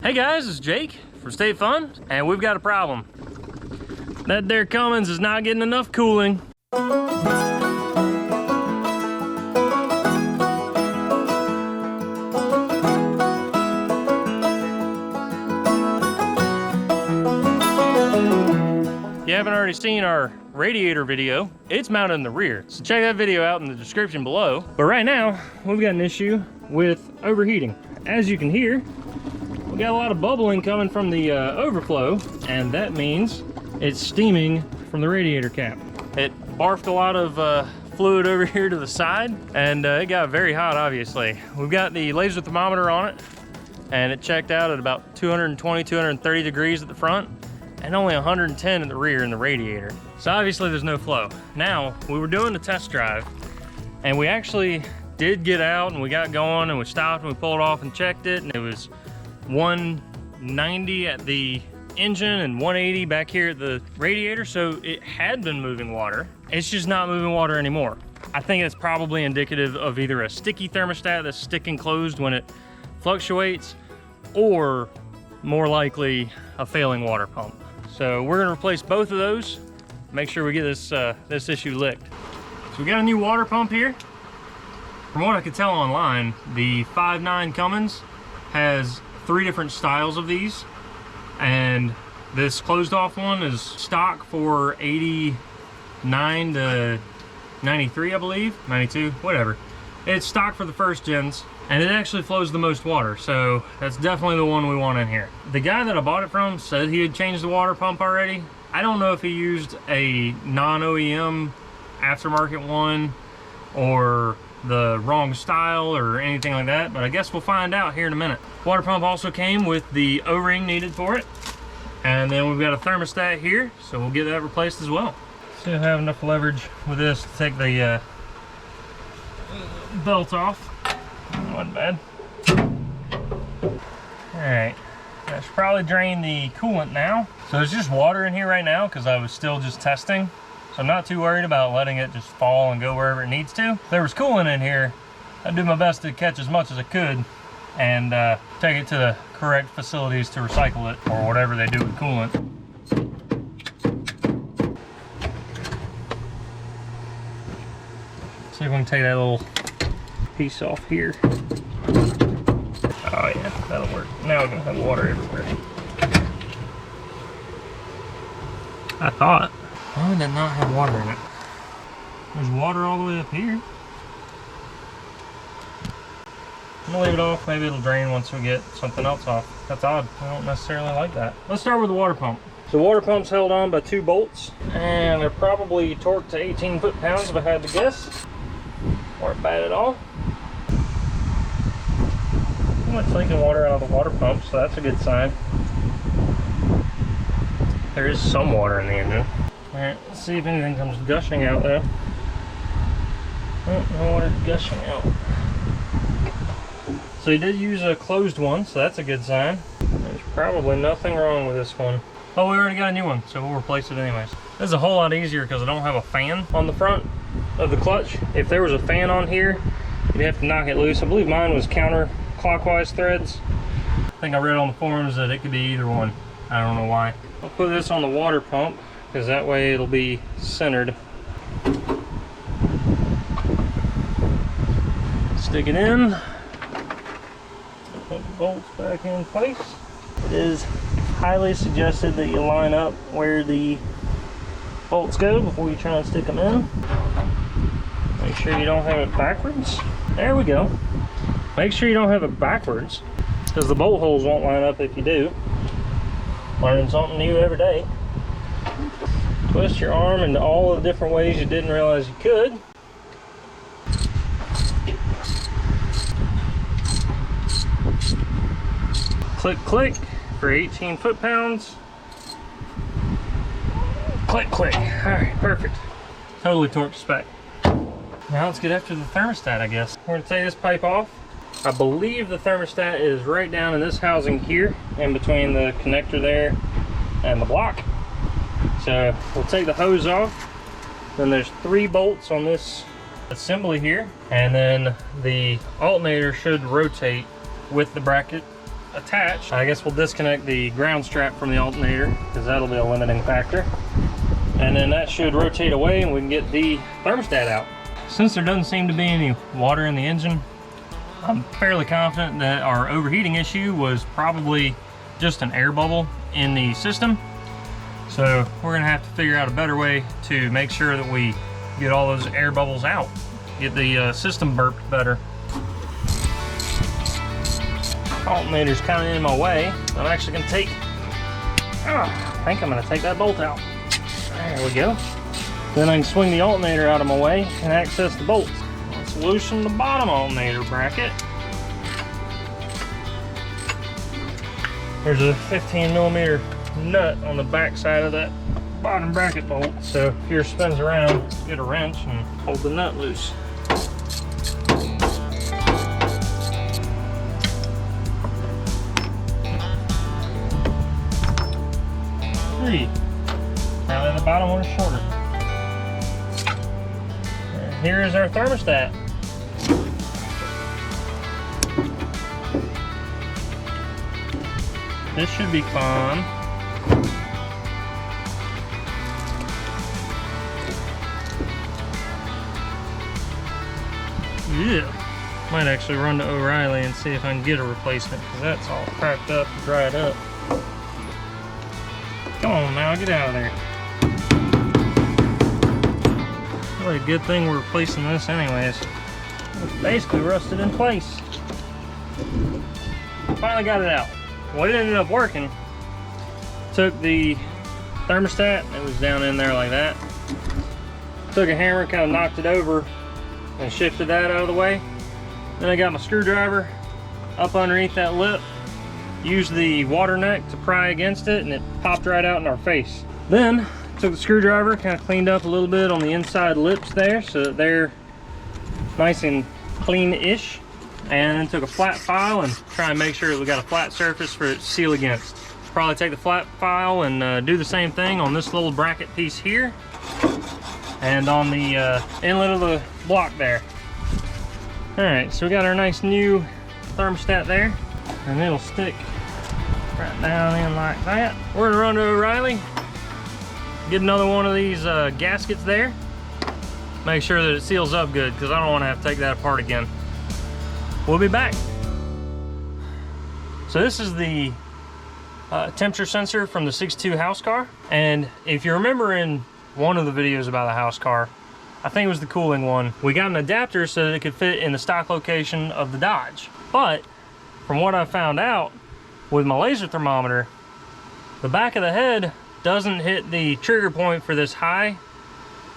Hey guys, it's Jake from State Fun, and we've got a problem. That there Cummins is not getting enough cooling. If you haven't already seen our radiator video, it's mounted in the rear, so check that video out in the description below. But right now, we've got an issue with overheating. As you can hear, we got a lot of bubbling coming from the overflow, and that means it's steaming from the radiator cap. It barfed a lot of fluid over here to the side, and it got very hot, obviously. We've got the laser thermometer on it, and it checked out at about 220, 230 degrees at the front, and only 110 at the rear in the radiator. So obviously there's no flow. Now, we were doing the test drive, and we actually did get out, and we got going, and we stopped, and we pulled off and checked it, and it was 190 at the engine and 180 back here at the radiator, so it had been moving water. It's just not moving water anymore. I think it's probably indicative of either a sticky thermostat that's sticking closed when it fluctuates, or more likely a failing water pump. So we're gonna replace both of those, make sure we get this issue licked. So we got a new water pump here. From what I could tell online, the 5.9 Cummins has 3 different styles of these, and this closed off one is stock for 89 to 93, I believe, 92, whatever. It's stock for the first gens, and it actually flows the most water, so that's definitely the one we want in here. The guy that I bought it from said he had changed the water pump already. I don't know if he used a non-OEM aftermarket one or the wrong style or anything like that, but I guess we'll find out here in a minute. Water pump also came with the O-ring needed for it, and then we've got a thermostat here, so we'll get that replaced as well. Still have enough leverage with this to take the belt off. Wasn't bad. Alright, I should probably drain the coolant now. So there's just water in here right now because I was still just testing. So I'm not too worried about letting it just fall and go wherever it needs to. If there was coolant in here, I'd do my best to catch as much as I could and take it to the correct facilities to recycle it, or whatever they do with coolant. See if we can take that little piece off here. Oh yeah, that'll work. Now we're gonna have water everywhere. I thought. Why did that not have water in it? There's water all the way up here. I'm gonna leave it off. Maybe it'll drain once we get something else off. That's odd. I don't necessarily like that. Let's start with the water pump. So the water pump's held on by 2 bolts, and they're probably torqued to 18 foot-pounds if I had to guess. Weren't bad at all. I'm not leaking water out of the water pump, so that's a good sign. There is some water in the engine. Alright, let's see if anything comes gushing out though. Oh, no water gushing out. So he did use a closed one, so that's a good sign. There's probably nothing wrong with this one. Oh, we already got a new one, so we'll replace it anyways. This is a whole lot easier because I don't have a fan on the front of the clutch. If there was a fan on here, you'd have to knock it loose. I believe mine was counterclockwise threads. I think I read on the forums that it could be either one. I don't know why. I'll put this on the water pump, because that way it'll be centered. Stick it in. Put the bolts back in place. It is highly suggested that you line up where the bolts go before you try and stick them in. Make sure you don't have it backwards. There we go. Make sure you don't have it backwards, because the bolt holes won't line up if you do. Learning something new every day. Twist your arm into all the different ways you didn't realize you could. Click, click for 18 foot-pounds. Click, click. All right, perfect. Totally torqued spec. Now let's get after the thermostat, I guess. We're gonna take this pipe off. I believe the thermostat is right down in this housing here, in between the connector there and the block. So we'll take the hose off. Then there's 3 bolts on this assembly here, and then the alternator should rotate with the bracket attached. I guess we'll disconnect the ground strap from the alternator because that'll be a limiting factor. And then that should rotate away and we can get the thermostat out. Since there doesn't seem to be any water in the engine, I'm fairly confident that our overheating issue was probably just an air bubble in the system. So we're gonna have to figure out a better way to make sure that we get all those air bubbles out, get the system burped better. Alternator's kind of in my way. I'm actually gonna take, I think I'm gonna take that bolt out. There we go. Then I can swing the alternator out of my way and access the bolts. Let's loosen the bottom alternator bracket. There's a 15mm nut on the back side of that bottom bracket bolt. So if yours spins around, get a wrench and hold the nut loose. Now the bottom one is shorter. And here is our thermostat. This should be fun. Yeah. Might actually run to O'Reilly and see if I can get a replacement because that's all cracked up and dried up. Come on now, get out of there. Really a good thing we're replacing this anyways. It's basically rusted in place. Finally got it out. Well, it ended up working. Took the thermostat, it was down in there like that. Took a hammer, kind of knocked it over and shifted that out of the way. Then I got my screwdriver up underneath that lip. Used the water neck to pry against it and it popped right out in our face. Then took the screwdriver, kind of cleaned up a little bit on the inside lips there so that they're nice and clean-ish. And then took a flat file and try and make sure that we got a flat surface for it to seal against. Probably take the flat file and do the same thing on this little bracket piece here and on the inlet of the block there. Alright, so we got our nice new thermostat there. And it'll stick right down in like that. We're gonna run to O'Reilly, get another one of these gaskets there, make sure that it seals up good because I don't want to have to take that apart again. We'll be back. So this is the temperature sensor from the 6.2 house car, and if you remember in one of the videos about the house car, I think it was the cooling one, we got an adapter so that it could fit in the stock location of the Dodge. But from what I found out with my laser thermometer, the back of the head doesn't hit the trigger point for this high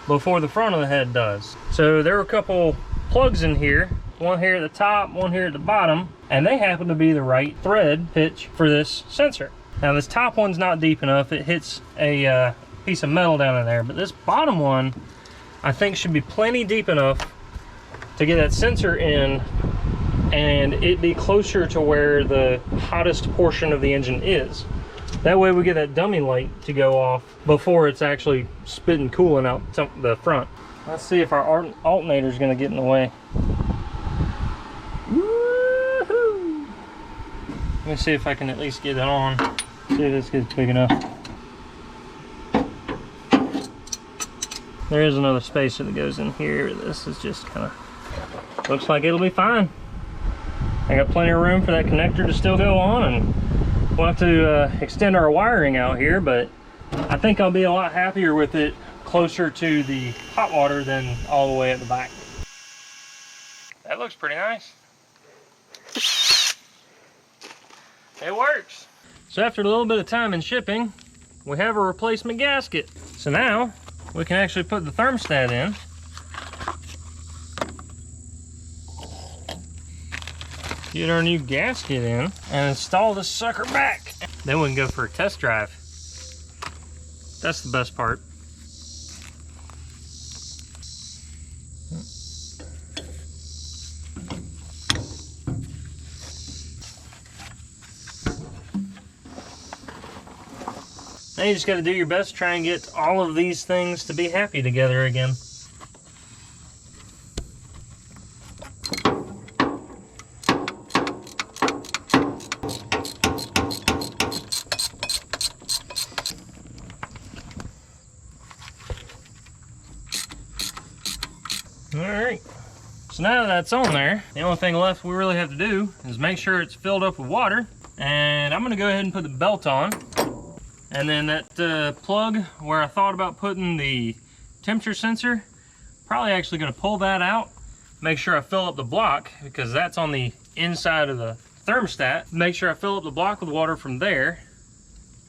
before the front of the head does. So there were a couple plugs in here, one here at the top, one here at the bottom, and they happen to be the right thread pitch for this sensor. Now this top one's not deep enough, it hits a piece of metal down in there, but this bottom one I think should be plenty deep enough to get that sensor in and it be closer to where the hottest portion of the engine is. That way we get that dummy light to go off before it's actually spitting coolant out the front. Let's see if our alternator is going to get in the way. Woohoo! Let me see if I can at least get it on. See if this gets big enough. There is another spacer that goes in here. This is just kind of, looks like it'll be fine. I got plenty of room for that connector to still go on, and we'll have to extend our wiring out here, but I think I'll be a lot happier with it closer to the hot water than all the way at the back. That looks pretty nice. It works. So after a little bit of time in shipping, we have a replacement gasket. So now we can actually put the thermostat in. Get our new gasket in and install this sucker back. Then we can go for a test drive. That's the best part. Now you just got to do your best to try and get all of these things to be happy together again. All right. So now that that's on there, the only thing left we really have to do is make sure it's filled up with water. And I'm gonna go ahead and put the belt on. And then that plug where I thought about putting the temperature sensor, probably actually gonna pull that out. Make sure I fill up the block because that's on the inside of the thermostat. Make sure I fill up the block with water from there,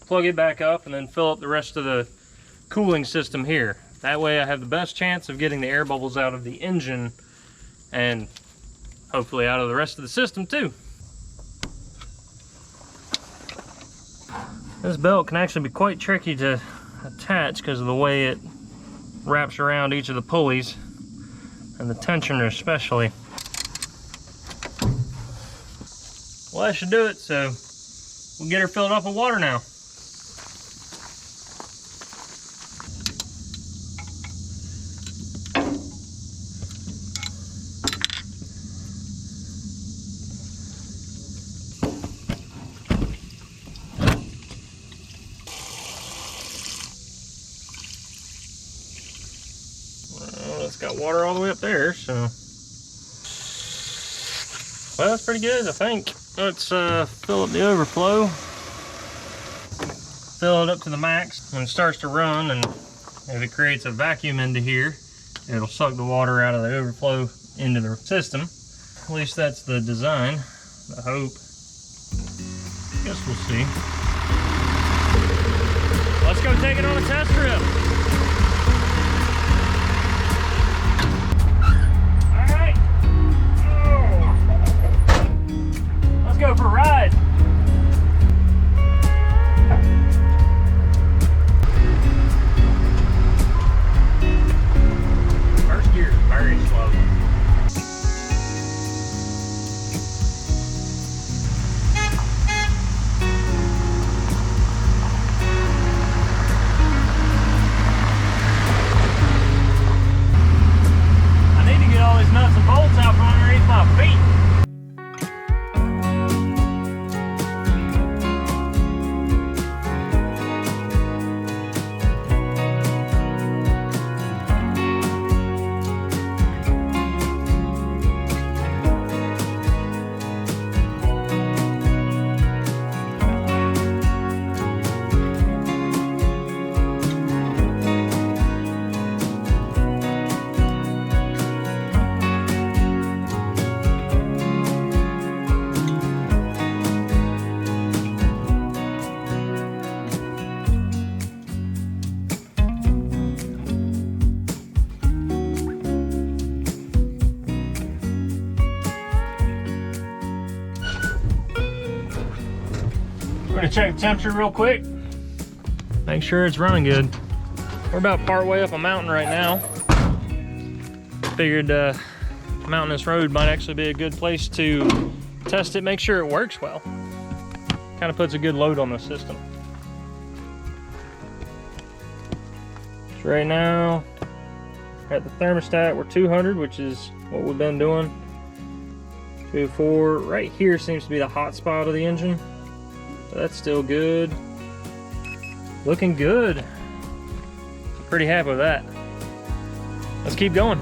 plug it back up, and then fill up the rest of the cooling system here. That way I have the best chance of getting the air bubbles out of the engine and hopefully out of the rest of the system too. This belt can actually be quite tricky to attach because of the way it wraps around each of the pulleys and the tensioner especially. Well, that should do it, so we'll get her filled up with water now. It's got water all the way up there, so well, that's pretty good, I think. Let's fill up the overflow, fill it up to the max. When it starts to run, and if it creates a vacuum into here, it'll suck the water out of the overflow into the system. At least that's the design, I hope. Guess we'll see. Let's go take it on a test trip. Go for a ride. First gear is very slow. I need to get all these nuts and bolts out from underneath my feet. We're gonna check the temperature real quick. Make sure it's running good. We're about part way up a mountain right now. Figured mountainous road might actually be a good place to test it, make sure it works well. Kind of puts a good load on the system. So right now, at the thermostat, we're 200, which is what we've been doing. 204, right here seems to be the hot spot of the engine. So that's still good. Looking good. Pretty happy with that. Let's keep going.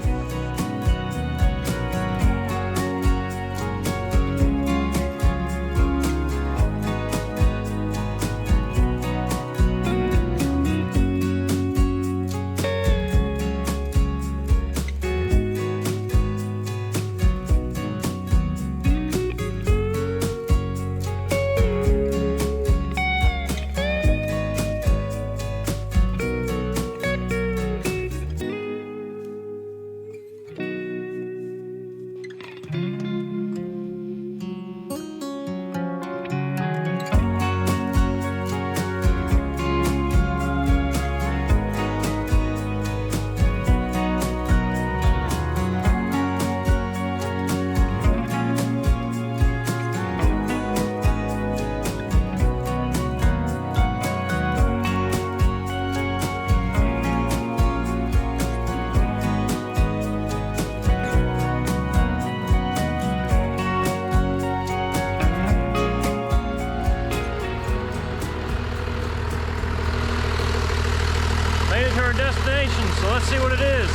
Made it to our destination, so let's see what it is.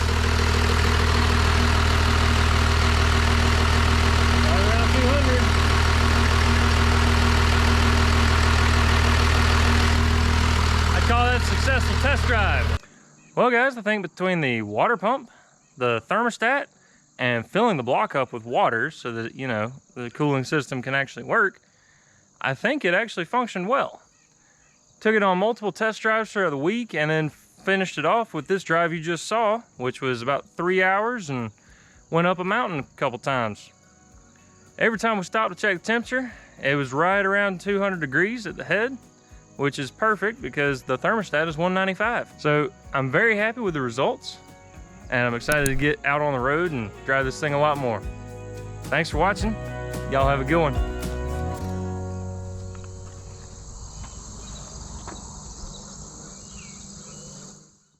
that successful test drive. Well guys, I think between the water pump, the thermostat, and filling the block up with water so that, you know, the cooling system can actually work, I think it actually functioned well. Took it on multiple test drives throughout the week and then finished it off with this drive you just saw, which was about 3 hours and went up a mountain a couple times. Every time we stopped to check the temperature, it was right around 200 degrees at the head, which is perfect because the thermostat is 195. So I'm very happy with the results and I'm excited to get out on the road and drive this thing a lot more. Thanks for watching. Y'all have a good one.